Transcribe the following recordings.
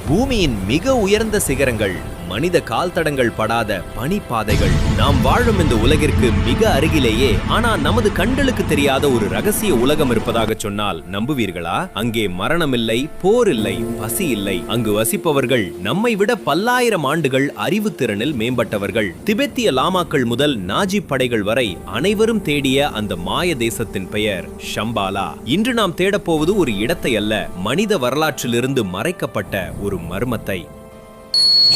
பூமியின் மிக உயர்ந்த சிகரங்கள், மனித கால் தடங்கள் படாத பனிப்பாதைகள், நாம் வாழும் இந்த உலகிற்கு மிக அருகிலேயே ஆனா நமது கண்களுக்கு தெரியாத ஒரு ரகசிய உலகம் இருப்பதாக சொன்னால் நம்புவீர்களா? அங்கே மரணம் இல்லை, போர் இல்லை, பசி இல்லை. அங்கு வசிப்பவர்கள் நம்மை விட பல்லாயிரம் ஆண்டுகள் அறிவுத்திறனில் மேம்பட்டவர்கள். திபெத்திய லாமாக்கள் முதல் நாஜி படைகள் வரை அனைவரும் தேடிய அந்த மாய தேசத்தின் பெயர் ஷம்பாலா. இன்று நாம் தேடப்போவது ஒரு இடத்தை அல்ல, மனித வரலாற்றிலிருந்து மறைக்கப்பட்ட ஒரு மர்மத்தை.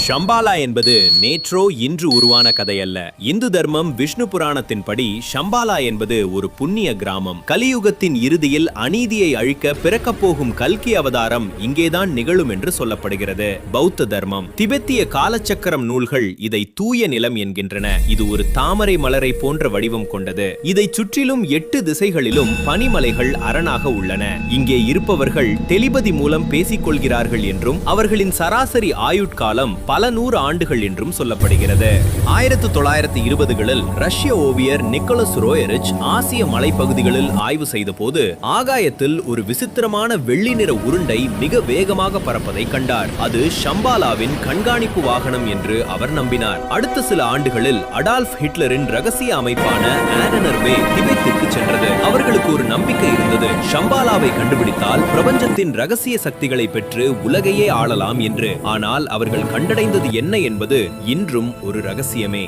ஷம்பாலா என்பது நேற்றோ இன்று உருவான கதையல்ல. இந்து தர்மம் விஷ்ணு புராணத்தின் படி ஷம்பாலா என்பது ஒரு புண்ணிய கிராமம். கலியுகத்தின் இறுதியில் அநீதியை அழிக்க பிறக்கப் போகும் கல்கி அவதாரம் இங்கேதான் நிகழும் என்று சொல்லப்படுகிறது. பௌத்த தர்மம், திபெத்திய காலச்சக்கரம் நூல்கள் இதை தூய நிலம் என்கின்றன. இது ஒரு தாமரை மலரை போன்ற வடிவம் கொண்டது. இதை சுற்றிலும் 8 திசைகளிலும் பனிமலைகள் அரணாக உள்ளன. இங்கே இருப்பவர்கள் டெலிபதி மூலம் பேசிக் கொள்கிறார்கள் என்றும் அவர்களின் சராசரி ஆயுட்காலம் பல 100 ஆண்டுகள் என்றும் சொல்லப்படுகிறது. 1920களில் ரஷ்ய ஓவியர் நிக்கோலஸ் ரோயரிச் ஆசிய மலைப்பகுதிகளில் ஆய்வு செய்த போது ஆகாயத்தில் ஒரு விசித்திரமான வெள்ளி நிற உருண்டை மிக வேகமாக பறப்பதை கண்டார். அது ஷம்பாலாவின் கண்காணிப்பு வாகனம் என்று அவர் நம்பினார். அடுத்த சில ஆண்டுகளில் அடால்ஃப் ஹிட்லரின் ரகசிய அமைப்பான ஆனனர்வே திபெத்திற்கு சென்றது. அவர்களுக்கு ஒரு நம்பிக்கை இருந்தது, ஷம்பாலாவை கண்டுபிடித்தால் பிரபஞ்சத்தின் ரகசிய சக்திகளை பெற்று உலகையே ஆளலாம் என்று. ஆனால் அவர்கள் கண்டடைந்தது என்ன என்பது இன்றும் ஒரு ரகசியமே.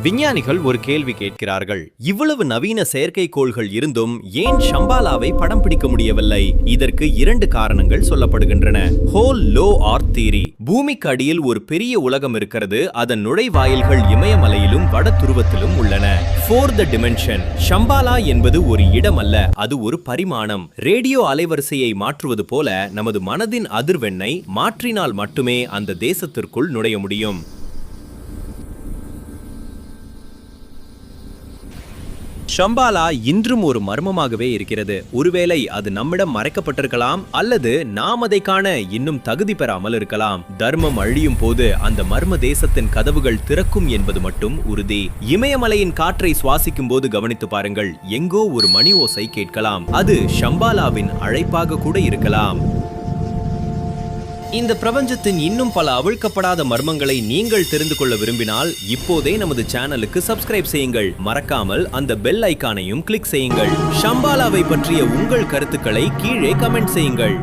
விஞ்ஞானிகள் ஒரு கேள்வி கேட்கிறார்கள், இவ்வளவு நவீன செயற்கைக்கோள்கள் இருந்தும் ஏன் ஷம்பாலாவை படம் பிடிக்க முடியவில்லை? இதற்கு 2 காரணங்கள் சொல்லப்படுகின்றன. ஹோல் லோ ஆர்த் தியரி, பூமிக்கு அடியில் ஒரு பெரிய உலகம் இருக்கிறது, அதன் நுழைவாயில்கள் இமயமலையிலும் வட துருவத்திலும் உள்ளன. ஃபோர்த் டிமென்ஷன், ஷம்பாலா என்பது ஒரு இடம் அல்ல, அது ஒரு பரிமாணம். ரேடியோ அலைவரிசையை மாற்றுவது போல நமது மனதின் அதிர்வெண்ணை மாற்றினால் மட்டுமே அந்த தேசத்திற்குள் நுழைய முடியும். ஷம்பாலா இன்றும் ஒரு மர்மமாகவே இருக்கிறது. ஒருவேளை அது நம்மிடம் மறைக்கப்பட்டிருக்கலாம், அல்லது நாம் அதை காண இன்னும் தகுதி பெறாமல் இருக்கலாம். தர்மம் அழியும் போது அந்த மர்ம தேசத்தின் கதவுகள் திறக்கும் என்பது மட்டும் உறுதி. இமயமலையின் காற்றை சுவாசிக்கும் போது கவனித்து பாருங்கள், எங்கோ ஒரு மணி ஓசை கேட்கலாம். அது ஷம்பாலாவின் அழைப்பாக கூட இருக்கலாம். இந்த பிரபஞ்சத்தின் இன்னும் பல அவிழ்க்கப்படாத மர்மங்களை நீங்கள் தெரிந்து கொள்ள விரும்பினால் இப்போதே நமது சேனலுக்கு சப்ஸ்கிரைப் செய்யுங்கள். மறக்காமல் அந்த பெல் ஐகானையும் கிளிக் செய்யுங்கள். ஷம்பாலாவை பற்றிய உங்கள் கருத்துக்களை கீழே கமெண்ட் செய்யுங்கள்.